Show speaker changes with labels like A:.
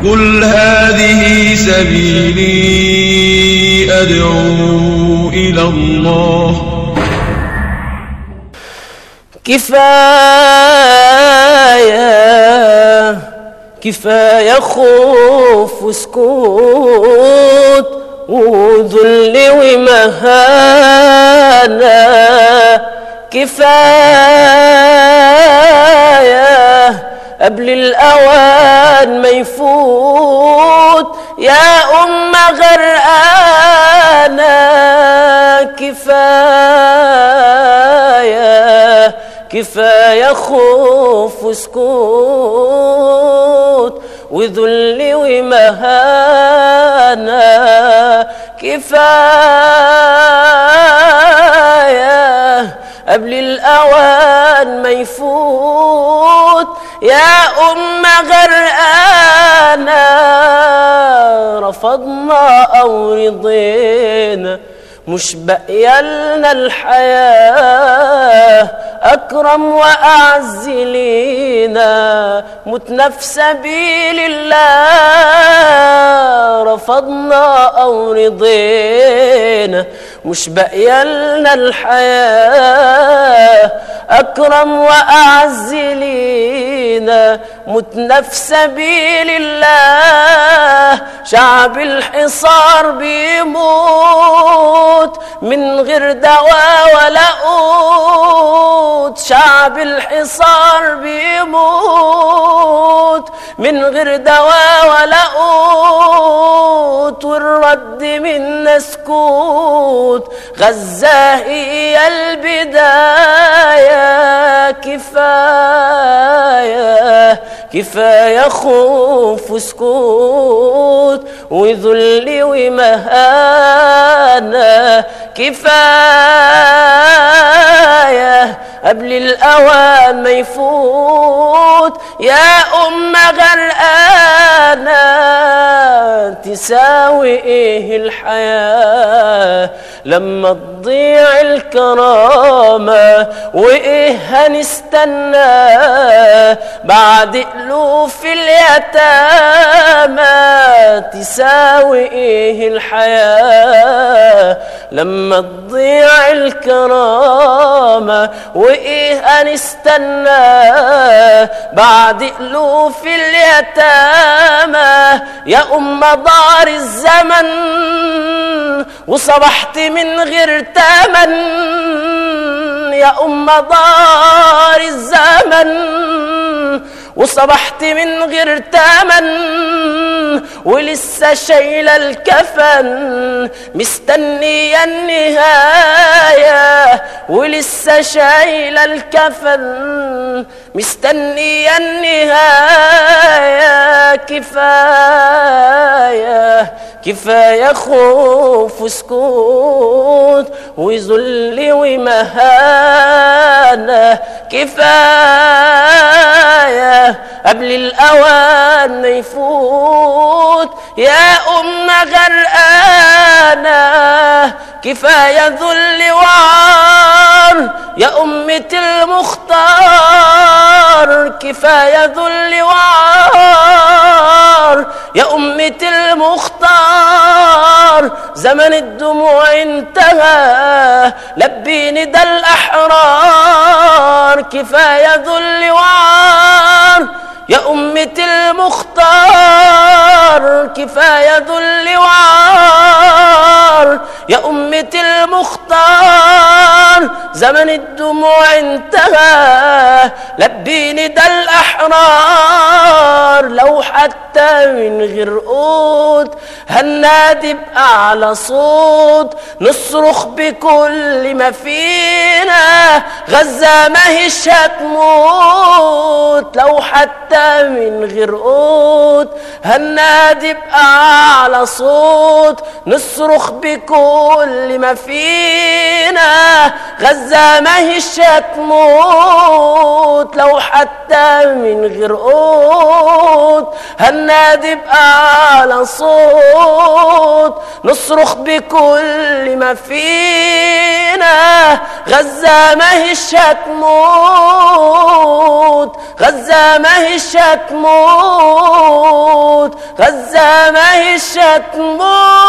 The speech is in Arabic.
A: قل هذه سبيلي أدعو إلى الله.
B: كفاية خوف وسكوت وذل ومهانة، كفاية قبل الأوان ما يفوت يا أمة غرقانة، كفاية خوف وسكوت وذل ومهانة، كفاية قبل الأوان ما يفوت يا أمة غرقانة، رفضنا أو رضينا مش بقيالنا الحياة، أكرم وأعز لينا متنا في سبيل الله، رفضنا أو رضينا مش بقيالنا الحياة، أكرم وأعز لينا متنا في سبيل الله، شعب الحصار بيموت من غير دواء ولا قوت، شعب الحصار بيموت من غير دواء ولا قوت، والرد منا سكوت، غزة هي البداية، كفاية خوف وسكوت وذل ومهانة، كفاية قبل الأوان ما يفوت يا أمة غرقانة، تساوي إيه الحياة لما تضيع الكرامة، وإيه هنستنى بعد ألوف اليتامى، تساوي إيه الحياة لما تضيع الكرامة، وإيه هنستنى بعد ألوف اليتامى، يا أمة دار الزمن وصبحت من غير تمن، يا أمة دار الزمن وصبحت من غير تمن، ولسه شايله الكفن مستنيه النهايه، ولسه شايله الكفن مستنيه النهايه، كفاية خوف وسكوت وذل ومهانة، كفاية قبل الأوان ما يفوت يا أمة غرقانة، كفاية ذل وعار يا أمة المختار، كفاية ذل وعار يا أمة المختار، زمن الدموع انتهى لبي ندى الأحرار، كفاية ذل وعار يا أمة المختار، كفاية ذل وعار يا أمة المختار، زمن الدموع انتهى لبي ندى الأحرار، لو حتى من غير قوت هننادي بأعلى صوت، نصرخ بكل ما فينا غزة ما هيش هتموت، لو حتى من غير قوت هننادي بأعلى صوت، نصرخ بكل ما فينا غزة ما هيش هتموت، لو حتى من غير قوت هننادي بأعلى صوت، نصرخ بكل ما فينا غزة ما هيش هتموت، غزة ما هيش هتموت، غزة ما هي الشتموت